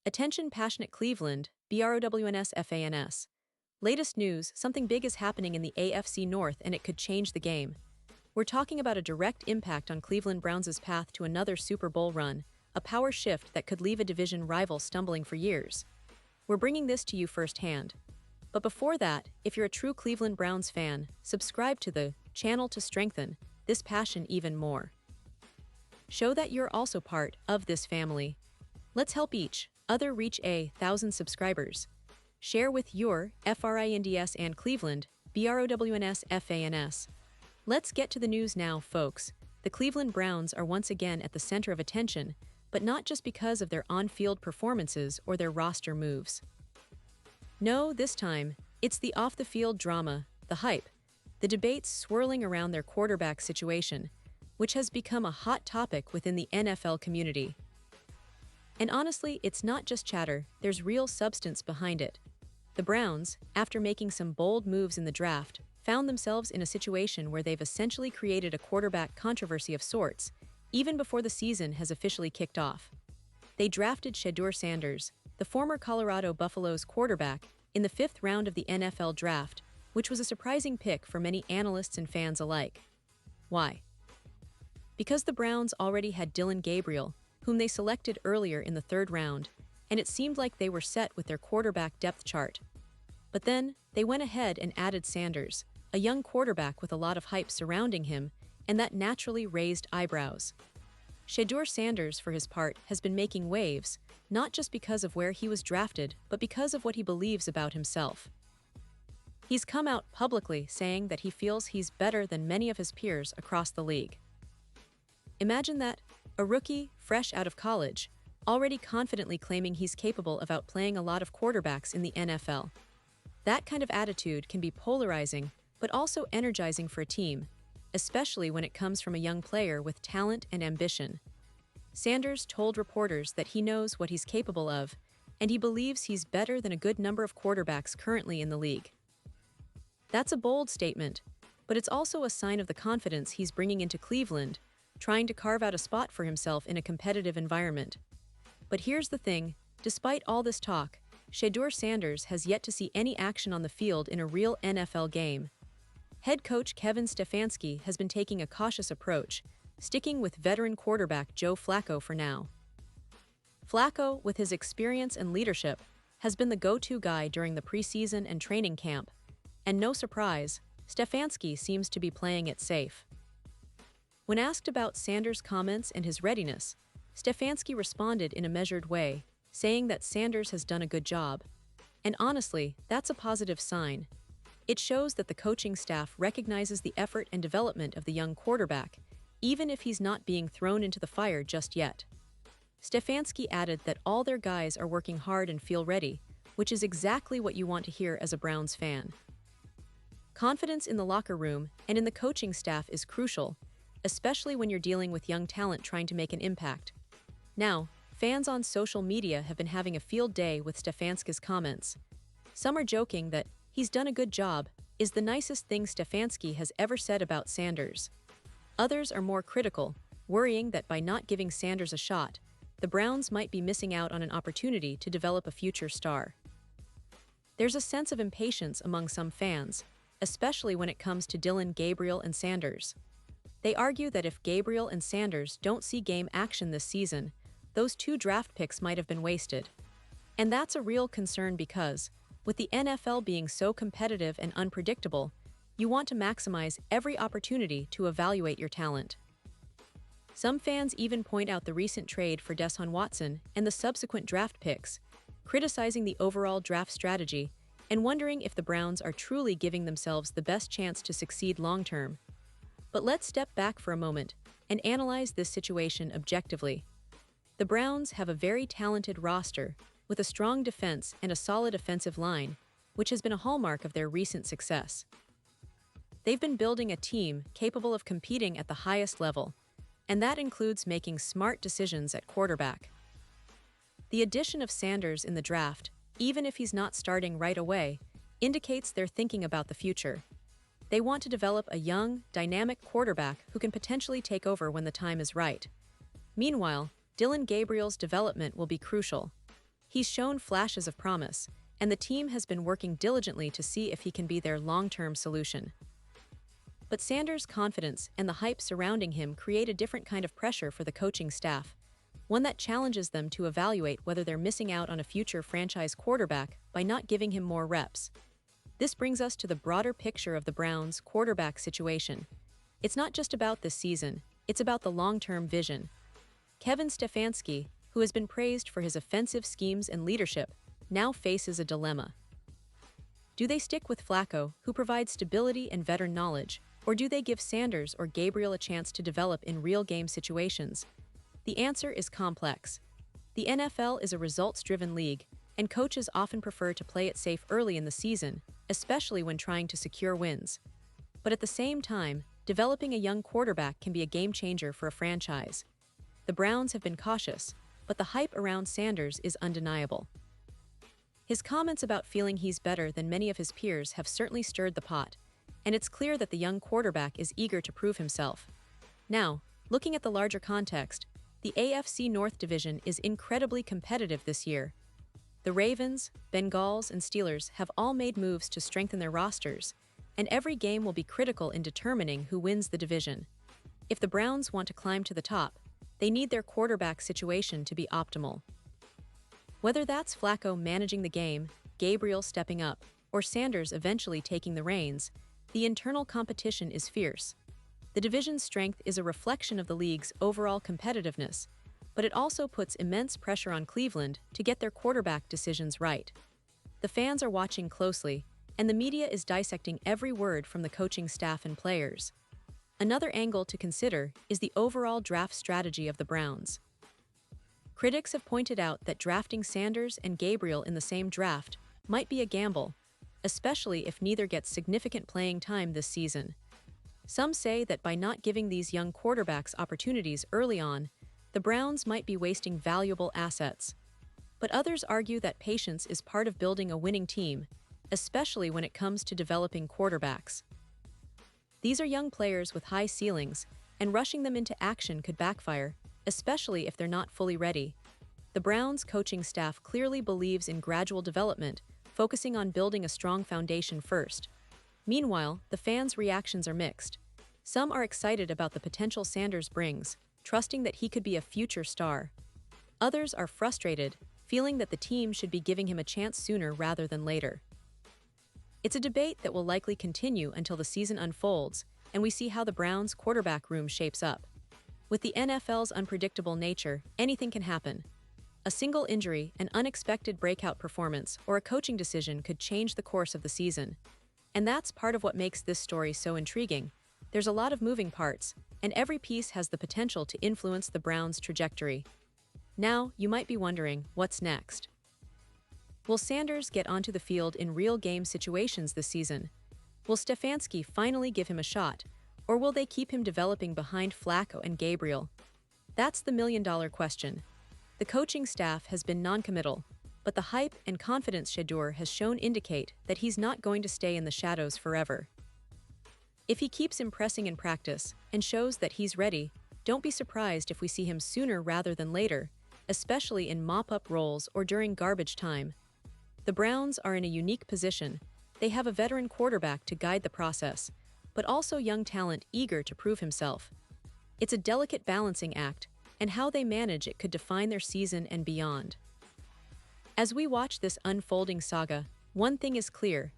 Attention passionate Cleveland, BROWNS. Latest news, something big is happening in the AFC North and it could change the game. We're talking about a direct impact on Cleveland Browns' path to another Super Bowl run, a power shift that could leave a division rival stumbling for years. We're bringing this to you firsthand. But before that, if you're a true Cleveland Browns fan, subscribe to the channel to strengthen this passion even more. Show that you're also part of this family. Let's help each other reach 1,000 subscribers. Share with your FRINDS and Cleveland, BROWNS. Let's get to the news now, folks. The Cleveland Browns are once again at the center of attention, but not just because of their on-field performances or their roster moves. No, this time, it's the off-the-field drama, the hype, the debates swirling around their quarterback situation, which has become a hot topic within the NFL community. And honestly, it's not just chatter, there's real substance behind it. The Browns, after making some bold moves in the draft, found themselves in a situation where they've essentially created a quarterback controversy of sorts, even before the season has officially kicked off. They drafted Shedeur, the former Colorado Buffaloes quarterback, in the 5th round of the NFL draft, which was a surprising pick for many analysts and fans alike. Why? Because the Browns already had Dillon Gabriel, whom they selected earlier in the 3rd round, and it seemed like they were set with their quarterback depth chart. But then, they went ahead and added Sanders, a young quarterback with a lot of hype surrounding him, and that naturally raised eyebrows. Shedeur, for his part, has been making waves, not just because of where he was drafted, but because of what he believes about himself. He's come out publicly saying that he feels he's better than many of his peers across the league. Imagine that, a rookie, fresh out of college, already confidently claiming he's capable of outplaying a lot of quarterbacks in the NFL. That kind of attitude can be polarizing, but also energizing for a team, especially when it comes from a young player with talent and ambition. Sanders told reporters that he knows what he's capable of, and he believes he's better than a good number of quarterbacks currently in the league. That's a bold statement, but it's also a sign of the confidence he's bringing into Cleveland, trying to carve out a spot for himself in a competitive environment. But here's the thing, despite all this talk, Shedeur has yet to see any action on the field in a real NFL game. Head coach Kevin Stefanski has been taking a cautious approach, sticking with veteran quarterback Joe Flacco for now. Flacco, with his experience and leadership, has been the go-to guy during the preseason and training camp, and no surprise, Stefanski seems to be playing it safe. When asked about Sanders' comments and his readiness, Stefanski responded in a measured way, saying that Sanders has done a good job. And honestly, that's a positive sign. It shows that the coaching staff recognizes the effort and development of the young quarterback, even if he's not being thrown into the fire just yet. Stefanski added that all their guys are working hard and feel ready, which is exactly what you want to hear as a Browns fan. Confidence in the locker room and in the coaching staff is crucial, especially when you're dealing with young talent trying to make an impact. Now, fans on social media have been having a field day with Stefanski's comments. Some are joking that he's done a good job is the nicest thing Stefanski has ever said about Sanders. Others are more critical, worrying that by not giving Sanders a shot, the Browns might be missing out on an opportunity to develop a future star. There's a sense of impatience among some fans, especially when it comes to Dillon Gabriel and Sanders. They argue that if Gabriel and Sanders don't see game action this season, those 2 draft picks might have been wasted. And that's a real concern because, with the NFL being so competitive and unpredictable, you want to maximize every opportunity to evaluate your talent. Some fans even point out the recent trade for Deshaun Watson and the subsequent draft picks, criticizing the overall draft strategy and wondering if the Browns are truly giving themselves the best chance to succeed long-term. But let's step back for a moment and analyze this situation objectively. The Browns have a very talented roster, with a strong defense and a solid offensive line, which has been a hallmark of their recent success. They've been building a team capable of competing at the highest level, and that includes making smart decisions at quarterback. The addition of Sanders in the draft, even if he's not starting right away, indicates they're thinking about the future. They want to develop a young, dynamic quarterback who can potentially take over when the time is right. Meanwhile, Dillon Gabriel's development will be crucial. He's shown flashes of promise, and the team has been working diligently to see if he can be their long-term solution. But Sanders' confidence and the hype surrounding him create a different kind of pressure for the coaching staff, one that challenges them to evaluate whether they're missing out on a future franchise quarterback by not giving him more reps. This brings us to the broader picture of the Browns' quarterback situation. It's not just about this season, it's about the long-term vision. Kevin Stefanski, who has been praised for his offensive schemes and leadership, now faces a dilemma. Do they stick with Flacco, who provides stability and veteran knowledge, or do they give Sanders or Gabriel a chance to develop in real-game situations? The answer is complex. The NFL is a results-driven league, and coaches often prefer to play it safe early in the season, especially when trying to secure wins. But at the same time, developing a young quarterback can be a game-changer for a franchise. The Browns have been cautious, but the hype around Sanders is undeniable. His comments about feeling he's better than many of his peers have certainly stirred the pot, and it's clear that the young quarterback is eager to prove himself. Now, looking at the larger context, the AFC North Division is incredibly competitive this year. The Ravens, Bengals, and Steelers have all made moves to strengthen their rosters, and every game will be critical in determining who wins the division. If the Browns want to climb to the top, they need their quarterback situation to be optimal. Whether that's Flacco managing the game, Gabriel stepping up, or Sanders eventually taking the reins, the internal competition is fierce. The division's strength is a reflection of the league's overall competitiveness, but it also puts immense pressure on Cleveland to get their quarterback decisions right. The fans are watching closely, and the media is dissecting every word from the coaching staff and players. Another angle to consider is the overall draft strategy of the Browns. Critics have pointed out that drafting Sanders and Gabriel in the same draft might be a gamble, especially if neither gets significant playing time this season. Some say that by not giving these young quarterbacks opportunities early on, the Browns might be wasting valuable assets. But others argue that patience is part of building a winning team, especially when it comes to developing quarterbacks. These are young players with high ceilings, and rushing them into action could backfire, especially if they're not fully ready. The Browns' coaching staff clearly believes in gradual development, focusing on building a strong foundation first. Meanwhile, the fans' reactions are mixed. Some are excited about the potential Sanders brings, trusting that he could be a future star. Others are frustrated, feeling that the team should be giving him a chance sooner rather than later. It's a debate that will likely continue until the season unfolds, and we see how the Browns' quarterback room shapes up. With the NFL's unpredictable nature, anything can happen. A single injury, an unexpected breakout performance, or a coaching decision could change the course of the season. And that's part of what makes this story so intriguing. There's a lot of moving parts, and every piece has the potential to influence the Browns' trajectory. Now, you might be wondering, what's next? Will Sanders get onto the field in real game situations this season? Will Stefanski finally give him a shot, or will they keep him developing behind Flacco and Gabriel? That's the million-dollar question. The coaching staff has been non-committal, but the hype and confidence Shedeur has shown indicate that he's not going to stay in the shadows forever. If he keeps impressing in practice and shows that he's ready, don't be surprised if we see him sooner rather than later, especially in mop-up roles or during garbage time. The Browns are in a unique position. They have a veteran quarterback to guide the process, but also young talent eager to prove himself. It's a delicate balancing act, and how they manage it could define their season and beyond. As we watch this unfolding saga, one thing is clear.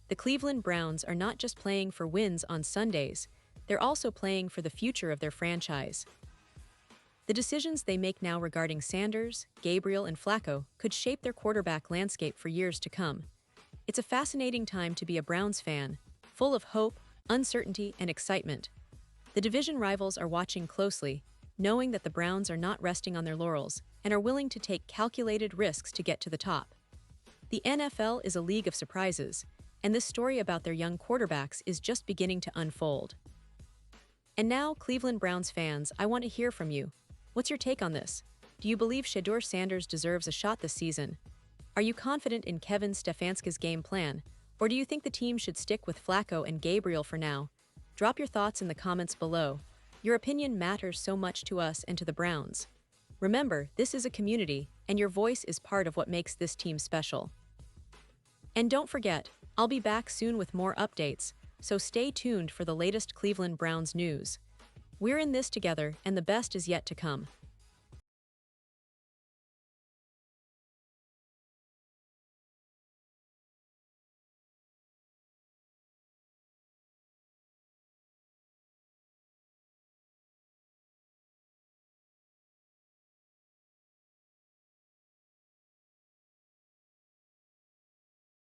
The Cleveland Browns are not just playing for wins on Sundays, they're also playing for the future of their franchise. The decisions they make now regarding Sanders, Gabriel, and Flacco could shape their quarterback landscape for years to come. It's a fascinating time to be a Browns fan, full of hope, uncertainty, and excitement. The division rivals are watching closely, knowing that the Browns are not resting on their laurels and are willing to take calculated risks to get to the top. The NFL is a league of surprises, and this story about their young quarterbacks is just beginning to unfold. And now, Cleveland Browns fans, I want to hear from you. What's your take on this? Do you believe Shedeur Sanders deserves a shot this season? Are you confident in Kevin Stefanski's game plan, or do you think the team should stick with Flacco and Gabriel for now? Drop your thoughts in the comments below. Your opinion matters so much to us and to the Browns. Remember, this is a community, and your voice is part of what makes this team special. And don't forget, I'll be back soon with more updates, so stay tuned for the latest Cleveland Browns news. We're in this together, and the best is yet to come.